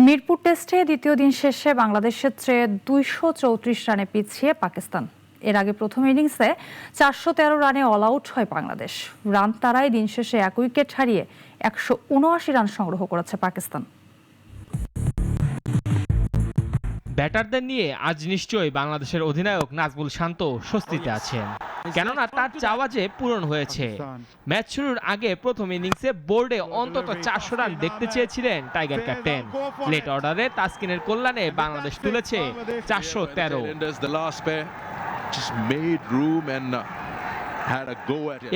মিরপুর টেস্টে দ্বিতীয় দিন শেষে বাংলাদেশের চেয়ে ২৩৪ রানে পিছিয়ে পাকিস্তান। এর আগে প্রথম ইনিংসে ৪১৩ রানে অল আউট হয় বাংলাদেশ। রান তাড়ায় দিন শেষে ১ উইকেট হারিয়ে ১৭৯ রান সংগ্রহ করেছে পাকিস্তান। ব্যাটারদের নিয়ে আজ নিশ্চয়ই বাংলাদেশের অধিনায়ক নাজমুল শান্ত স্বস্তিতে আছেন, কেননা তার চাওয়া যে পূরণ হয়েছে। ম্যাচ শুরুর আগে প্রথম ইনিংসে বোর্ডে অন্তত ৪০০ রান দেখতে চেয়েছিলেন টাইগার ক্যাপ্টেন। লেট অর্ডারে তাসকিনের কল্যাণে বাংলাদেশ তুলেছে ৪১৩।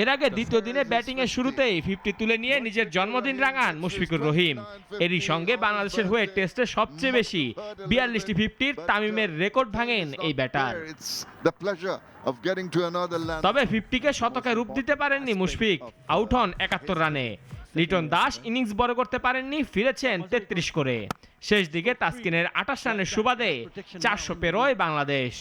এর আগে দ্বিতীয় দিনে ব্যাটিংয়ের শুরুতেই 50 তুলে নিয়ে নিজের জন্মদিন রাঙান মুশফিকুর রহিম। এরই সঙ্গে বাংলাদেশের হয়ে টেস্টে সবচেয়ে বেশি ৪২টি 50-র তামিমের রেকর্ড ভাঙেন এই ব্যাটার। তবে 50-কে শতকে রূপ দিতে পারেননি মুশফিক, আউট হন ৭১ রানে। লিটন দাস ইনিংস বড় করতে পারেননি, ফিরেছেন ৩৩ করে। শেষ দিকে তাসকিনের ২৮ রানের সুবাদে ৪০০ পেরোয় বাংলাদেশ।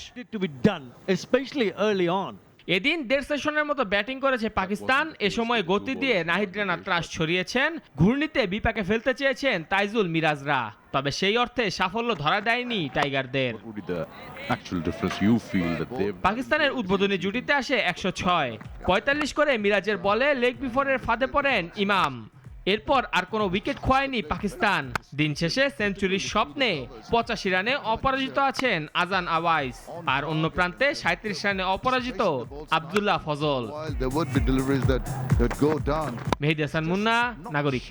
এদিন ১.৫ সেশনের মতো ব্যাটিং করেছে পাকিস্তান। এ সময় গতি দিয়ে নাহিদ রানা ত্রাস ছড়িয়েছেন, ঘূর্ণিতে বিপাকে ফেলতে চেয়েছেন তাইজুল মিরাজরা। তবে সেই অর্থে সাফল্য ধরা দেয়নি টাইগারদের। পাকিস্তানের উদ্বোধনী জুটিতে আসে ১০৬, ৪৫ করে মিরাজের বলে লেগ বিফোরের ফাঁদে পড়েন ইমাম। এরপর আর কোনো উইকেট খোয়ায়নি পাকিস্তান। দিন শেষে সেঞ্চুরির স্বপ্নে ৮৫ রানে অপরাজিত আছেন আজান আওয়াইস, আর অন্য প্রান্তে ৩৭ রানে অপরাজিত আব্দুল্লাহ ফজল। মেহেদী হাসান মুন্না, নাগরিক।